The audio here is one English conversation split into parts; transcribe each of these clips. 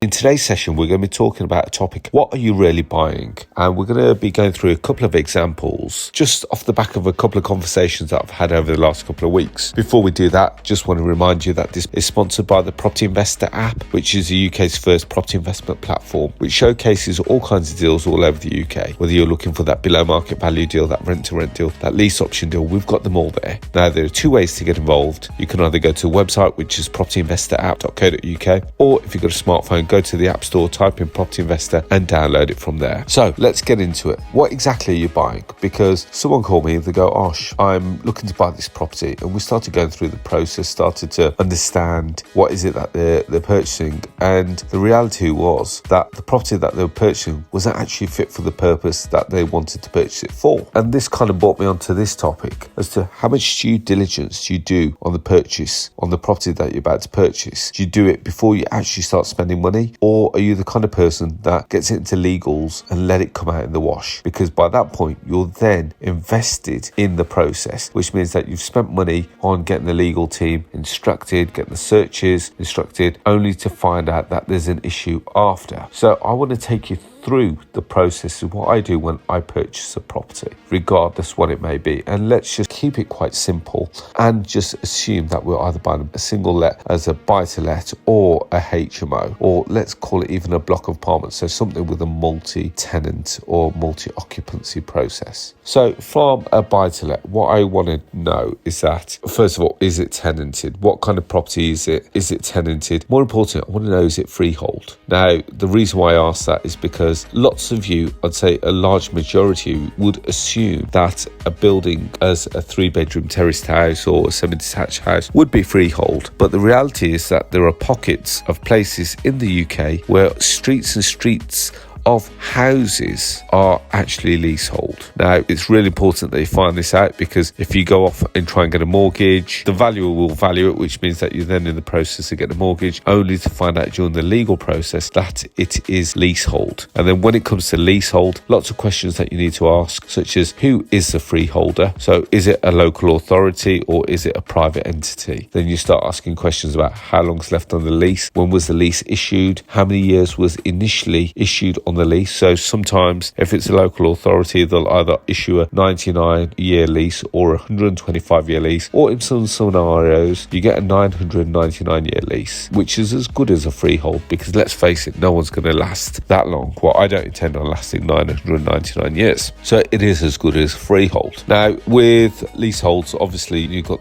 In today's session, we're going to be talking about a topic, what are you really buying? And we're going to be going through a couple of examples just off the back of a couple of conversations that I've had over the last couple of weeks. Before we do that, just want to remind you that this is sponsored by the Property Investor app, which is the UK's first property investment platform, which showcases all kinds of deals all over the UK. Whether you're looking for that below market value deal, that rent to rent deal, that lease option deal, we've got them all there. Now, there are two ways to get involved. You can either go to the website, which is propertyinvestораpp.co.uk, or if you've got a smartphone, go to the App Store, type in Property Investor and download it from there. So let's get into it. What exactly are you buying? Because someone called me, they go, Arsh, I'm looking to buy this property. And we started going through the process, started to understand what is it that they're purchasing. And the reality was that the property that they were purchasing wasn't actually fit for the purpose that they wanted to purchase it for. And this kind of brought me onto this topic as to how much due diligence do you do on the purchase, on the property that you're about to purchase. Do you do it before you actually start spending money? Or are you the kind of person that gets it into legals and let it come out in the wash? Because by that point, you're then invested in the process, which means that you've spent money on getting the legal team instructed, getting the searches instructed, only to find out that there's an issue after. So I want to take you through the process of what I do when I purchase a property, regardless what it may be. And let's just keep it quite simple and just assume that we're either buying a single let as a buy-to-let or a HMO, or let's call it even a block of apartments, so something with a multi-tenant or multi-occupancy process. So from a buy-to-let, what I want to know is that, first of all, is it tenanted? What kind of property is it? Is it tenanted? More important, I want to know, is it freehold? Now, the reason why I ask that is because lots of you, I'd say a large majority, would assume that a building as a 3-bedroom terraced house or a semi-detached house would be freehold. But the reality is that there are pockets of places in the UK where streets and streets of houses are actually leasehold. Now, it's really important that you find this out, because if you go off and try and get a mortgage, the valuer will value it, which means that you're then in the process of getting a mortgage, only to find out during the legal process that it is leasehold. And then when it comes to leasehold, lots of questions that you need to ask, such as who is the freeholder? So is it a local authority or is it a private entity? Then you start asking questions about how long's left on the lease, when was the lease issued, how many years was initially issued on the lease. So sometimes if it's a local authority, they'll either issue a 99-year lease or a 125-year lease, or in some scenarios you get a 999-year lease, which is as good as a freehold, because let's face it, no one's going to last that long. Well, I don't intend on lasting 999 years, so it is as good as freehold. Now, with leaseholds, obviously you've got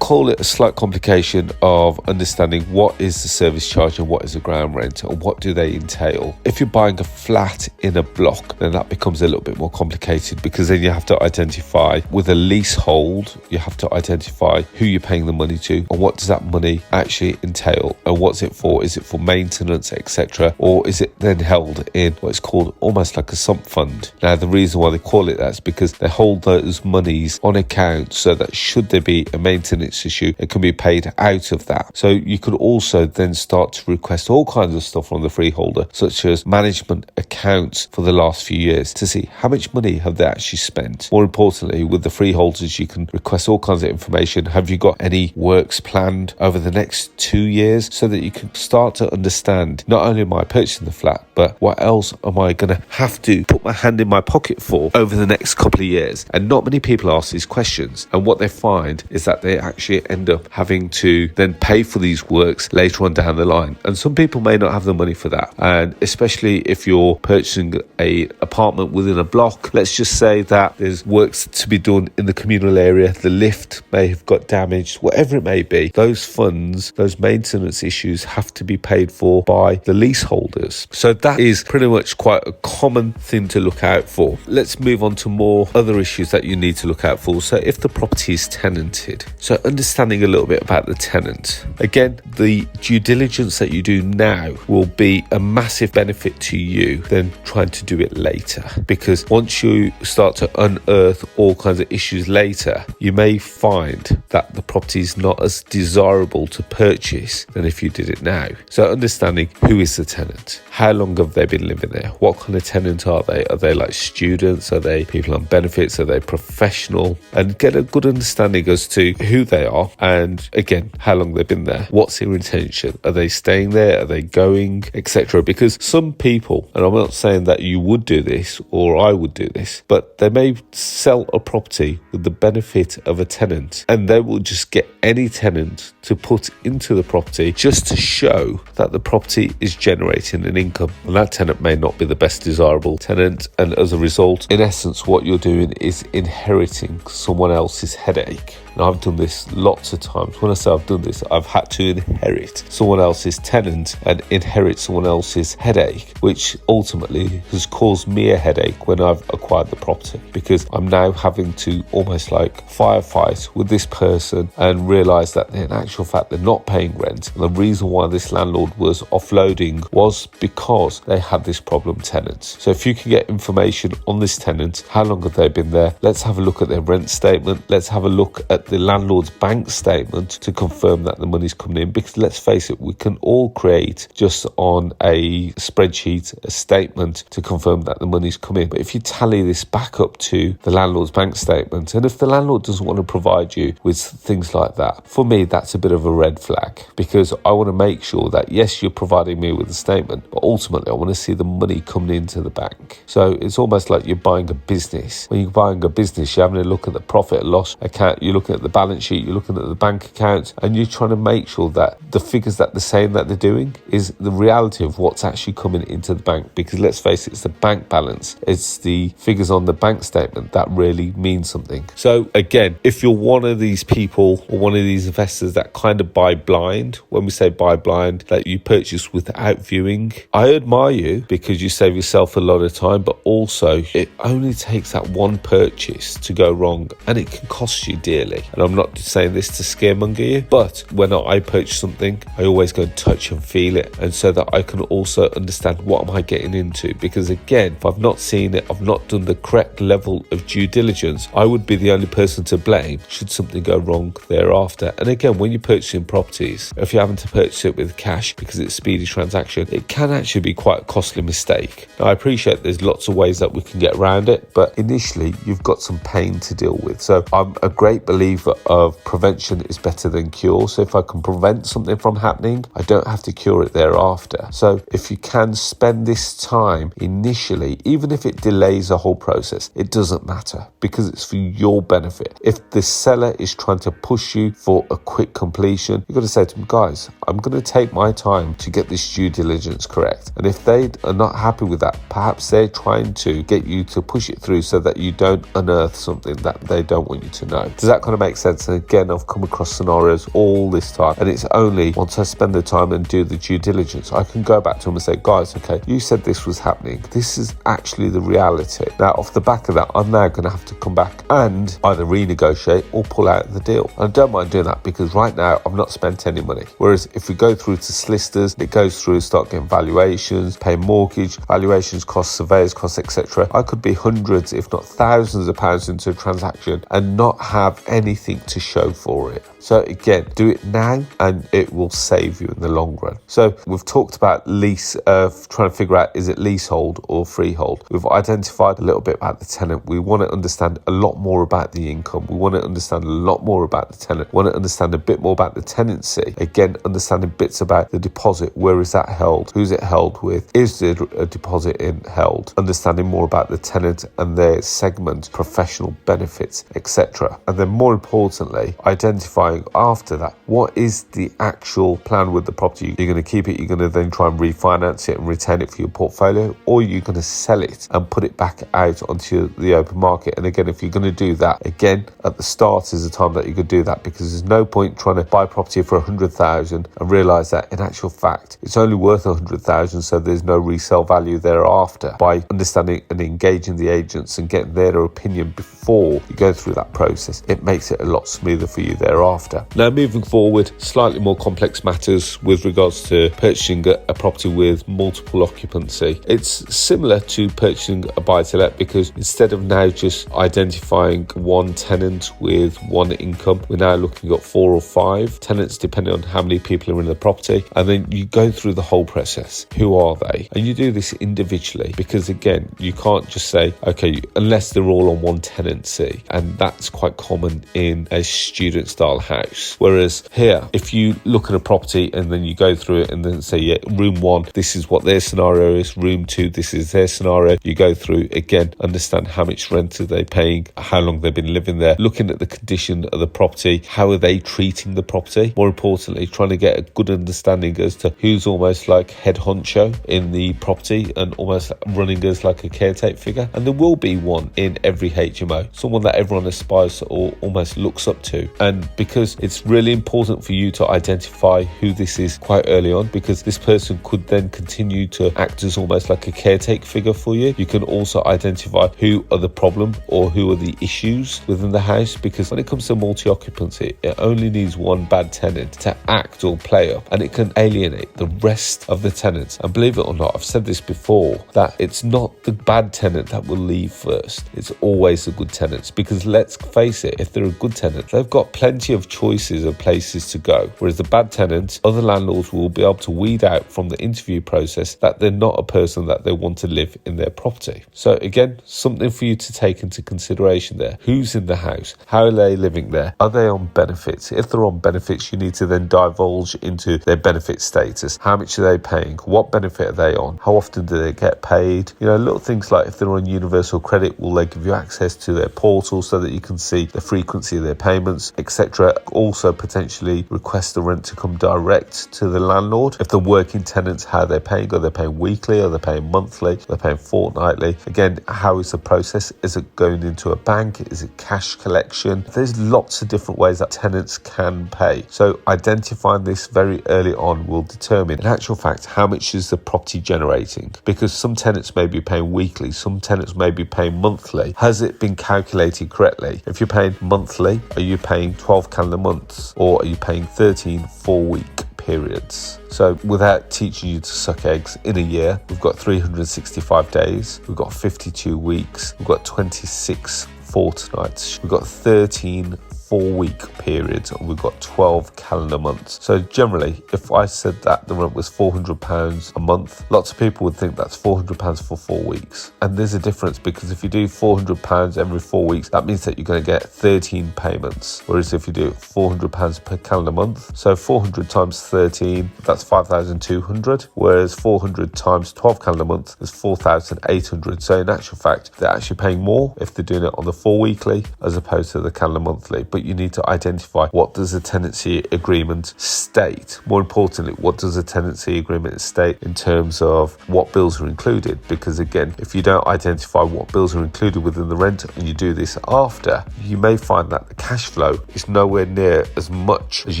call it a slight complication of understanding what is the service charge and what is the ground rent and what do they entail. If you're buying a flat in a block, then that becomes a little bit more complicated, because then you have to identify, with a leasehold, you have to identify who you're paying the money to and what does that money actually entail and what's it for. Is it for maintenance, etc., or is it then held in what's called almost like a sump fund? Now, the reason why they call it that is because they hold those monies on account so that should there be a maintenance issue, it can be paid out of that. So you could also then start to request all kinds of stuff from the freeholder, such as management accounts for the last few years, to see how much money have they actually spent. More importantly, with the freeholders, you can request all kinds of information. Have you got any works planned over the next 2 years, so that you can start to understand, not only am I purchasing the flat, but what else am I going to have to put my hand in my pocket for over the next couple of years? And not many people ask these questions, and what they find is that they actually end up having to then pay for these works later on down the line. And some people may not have the money for that, and especially if you're purchasing a apartment within a block, let's just say that there's works to be done in the communal area, the lift may have got damaged, whatever it may be, those funds, those maintenance issues have to be paid for by the leaseholders. So that is pretty much quite a common thing to look out for. Let's move on to more other issues that you need to look out for. So if the property is tenanted, so understanding a little bit about the tenant. Again, the due diligence that you do now will be a massive benefit to you value than trying to do it later. Because once you start to unearth all kinds of issues later, you may find that the property is not as desirable to purchase than if you did it now. So understanding who is the tenant, how long have they been living there, what kind of tenant are they? Are they like students? Are they people on benefits? Are they professional? And get a good understanding as to who they are and again, how long they've been there. What's their intention? Are they staying there? Are they going, etc.? Because some people, and I'm not saying that you would do this or I would do this, but they may sell a property with the benefit of a tenant and they will just get any tenant to put into the property just to show that the property is generating an income. And that tenant may not be the best desirable tenant. And as a result, in essence, what you're doing is inheriting someone else's headache. Now, I've done this lots of times. When I say I've done this, I've had to inherit someone else's tenant and inherit someone else's headache, which ultimately has caused me a headache when I've acquired the property, because I'm now having to almost like firefight with this person and realise that in actual fact they're not paying rent. And the reason why this landlord was offloading was because they had this problem tenant. So if you can get information on this tenant, how long have they been there? Let's have a look at their rent statement. Let's have a look at the landlord's bank statement to confirm that the money's coming in, because let's face it, we can all create just on a spreadsheet a statement to confirm that the money's come in. But if you tally this back up to the landlord's bank statement, and if the landlord doesn't want to provide you with things like that, for me that's a bit of a red flag, because I want to make sure that yes, you're providing me with a statement, but ultimately I want to see the money coming into the bank. So it's almost like you're buying a business. When you're buying a business, you're having a look at the profit and loss account, you're looking at the balance sheet, you're looking at the bank accounts, and you're trying to make sure that the figures that they're saying that they're doing is the reality of what's actually coming into the bank. Because let's face it, it's the bank balance, it's the figures on the bank statement that really mean something. So again, if you're one of these people or one of these investors that kind of buy blind, when we say buy blind, that you purchase without viewing, I admire you because you save yourself a lot of time, but also it only takes that one purchase to go wrong and it can cost you dearly. And I'm not saying this to scaremonger you, but when I purchase something, I always go and touch and feel it, and so that I can also understand what am I getting into. Because again, if I've not seen it, I've not done the correct level of due diligence, I would be the only person to blame should something go wrong thereafter. And again, when you're purchasing properties, if you're having to purchase it with cash because it's a speedy transaction, it can actually be quite a costly mistake. Now, I appreciate there's lots of ways that we can get around it, but initially you've got some pain to deal with. So I'm a great believer of prevention is better than cure. So if I can prevent something from happening, I don't have to cure it thereafter. So if you can spend this time initially, even if it delays the whole process, it doesn't matter because it's for your benefit. If the seller is trying to push you for a quick completion, you've got to say to them, guys, I'm going to take my time to get this due diligence correct. And if they are not happy with that, perhaps they're trying to get you to push it through so that you don't unearth something that they don't want you to know. Does that kind of make sense? And again, I've come across scenarios all this time, and it's only once I spend the time and do the due diligence, I can go back to them and say, guys, okay, you said this was happening. This is actually the reality. Now, off the back of that, I'm now going to have to come back and either renegotiate or pull out of the deal. And I don't mind doing that because right now I've not spent any money. Whereas if we go through to solicitors, it goes through, start getting valuations, pay mortgage, valuations costs, surveyors costs, etc. I could be hundreds, if not thousands of pounds into a transaction and not have anything to show for it. So again, do it now and it will save you in the long run. So we've talked about lease, trying to figure out, is it leasehold or freehold? We've identified a little bit about the tenant. We want to understand a lot more about the income. We want to understand a lot more about the tenant. We want to understand a bit more about the tenancy. Again, understanding bits about the deposit. Where is that held? Who's it held with? Is there a deposit held? Understanding more about the tenant and their segment, professional benefits, etc. And then more importantly, identifying after that, what is the actual plan with the property? You're going to keep it, you're going to then try and refinance it and retain it for your portfolio, or you're going to sell it and put it back out onto the open market. And again, if you're going to do that, again, at the start is the time that you could do that, because there's no point trying to buy property for 100,000 and realise that in actual fact, it's only worth 100,000, so there's no resale value thereafter. By understanding and engaging the agents and getting their opinion before you go through that process, it makes it a lot smoother for you thereafter. Now, moving forward, slightly more complex matters with regards to purchasing a property with multiple occupants occupancy. It's similar to purchasing a buy-to-let, because instead of now just identifying one tenant with one income, we're now looking at 4 or 5 tenants depending on how many people are in the property, and then you go through the whole process. Who are they? And you do this individually, because again, you can't just say, okay, unless they're all on one tenancy, and that's quite common in a student style house. Whereas here, if you look at a property and then you go through it and then say, yeah, room 1, this is what their scenario is, room 2, this is their scenario, you go through again, understand how much rent are they paying, how long they've been living there, looking at the condition of the property, how are they treating the property, more importantly trying to get a good understanding as to who's almost like head honcho in the property and almost running as like a caretaker figure. And there will be one in every HMO, someone that everyone aspires to or almost looks up to. And because it's really important for you to identify who this is quite early on, because this person could then continue to act as almost like a caretaker figure for you. You can also identify who are the problem or who are the issues within the house, because when it comes to multi-occupancy, it only needs one bad tenant to act or play up, and it can alienate the rest of the tenants. And believe it or not, I've said this before, that it's not the bad tenant that will leave first, it's always the good tenants. Because let's face it, if they're a good tenant, they've got plenty of choices of places to go, whereas the bad tenants, other landlords will be able to weed out from the interview process that they're not a person that they want to live in their property. So again, something for you to take into consideration there. Who's in the house? How are they living there? Are they on benefits? If they're on benefits, you need to then divulge into their benefit status. How much are they paying? What benefit are they on? How often do they get paid? You know, little things like if they're on universal credit, will they give you access to their portal so that you can see the frequency of their payments, etc. Also potentially request the rent to come direct to the landlord. If they're working tenants, how they're paying. Are they paying weekly? Are they paying monthly? Are they paying fortnightly? Again, how is the process? Is it going into a bank? Is it cash collection? There's lots of different ways that tenants can pay. So identifying this very early on will determine, in actual fact, how much is the property generating, because some tenants may be paying weekly, some tenants may be paying monthly. Has it been calculated correctly? If you're paying monthly, are you paying 12 calendar months, or are you paying 13 4-week periods? So without teaching you to suck eggs, in a year, we've got 365 days, we've got 52 weeks, we've got 26 fortnights, we've got 13 4-week periods, and we've got 12 calendar months. So generally, if I said that the rent was £400 a month, lots of people would think that's £400 for 4 weeks. And there's a difference, because if you do £400 every 4 weeks, that means that you're going to get 13 payments. Whereas if you do £400 per calendar month, so 400 times 13, that's 5,200. Whereas 400 times 12 calendar months is 4,800. So in actual fact, they're actually paying more if they're doing it on the 4 weekly as opposed to the calendar monthly. But you need to identify, what does the tenancy agreement state? More importantly, what does the tenancy agreement state in terms of what bills are included? Because again, if you don't identify what bills are included within the rent and you do this after, you may find that the cash flow is nowhere near as much as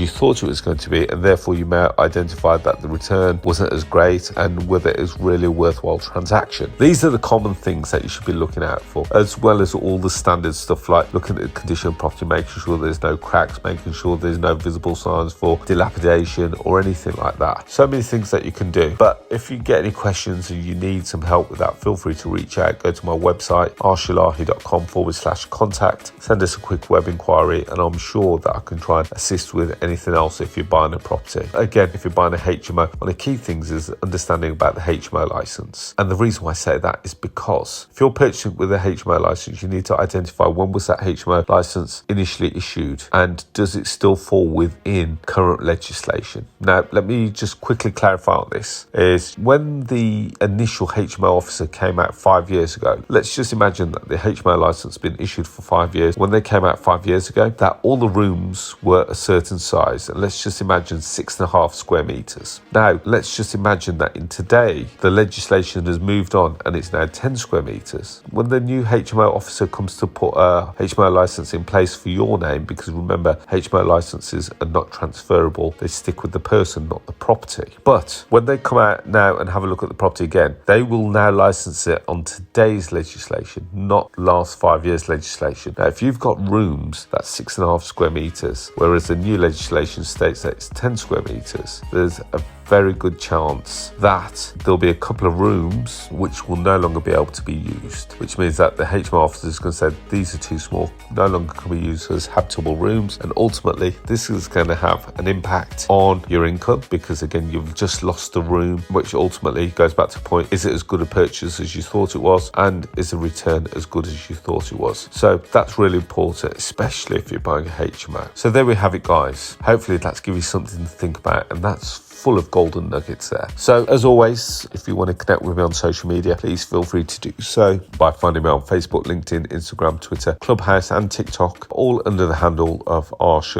you thought it was going to be, and therefore you may identify that the return wasn't as great and whether it is really a worthwhile transaction. These are the common things that you should be looking out for, as well as all the standard stuff like looking at the condition of property, making sure there's no cracks, making sure there's no visible signs for dilapidation or anything like that. So many things that you can do. But if you get any questions and you need some help with that, feel free to reach out. Go to my website, arshalahi.com/contact. Send us a quick web inquiry, and I'm sure that I can try and assist with anything else if you're buying a property. Again, if you're buying a HMO, one of the key things is understanding about the HMO license. And the reason why I say that is because if you're purchasing with a HMO license, you need to identify, when was that HMO license initially issued, and does it still fall within current legislation? Now, let me just quickly clarify on this. Is when the initial HMO officer came out 5 years ago, let's just imagine that the HMO license has been issued for 5 years. When they came out 5 years ago, that all the rooms were a certain size, and let's just imagine 6.5 square meters. Now, let's just imagine that in today, the legislation has moved on and it's now 10 square meters. When the new HMO officer comes to put a HMO license in place for your name, because remember, HMO licenses are not transferable, they stick with the person, not the property. But when they come out now and have a look at the property again, they will now license it on today's legislation, not last 5 years legislation. Now, if you've got rooms that's 6.5 square meters, whereas the new legislation states that it's 10 square meters, there's a very good chance that there'll be a couple of rooms which will no longer be able to be used, which means that the HMO officer is going to say these are too small, no longer can be used as habitable rooms, and ultimately this is going to have an impact on your income, because again you've just lost the room, which ultimately goes back to the point, is it as good a purchase as you thought it was, and is the return as good as you thought it was? So that's really important, especially if you're buying a HMO. So there we have it, guys. Hopefully that's given you something to think about, and that's full of golden nuggets there. So as always, if you want to connect with me on social media, please feel free to do so by finding me on Facebook, LinkedIn, Instagram, Twitter, Clubhouse and TikTok, all under the handle of Arsh.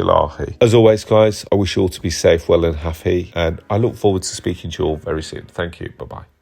As always, guys, I wish you all to be safe, well and happy, and I look forward to speaking to you all very soon. Thank you. Bye-bye.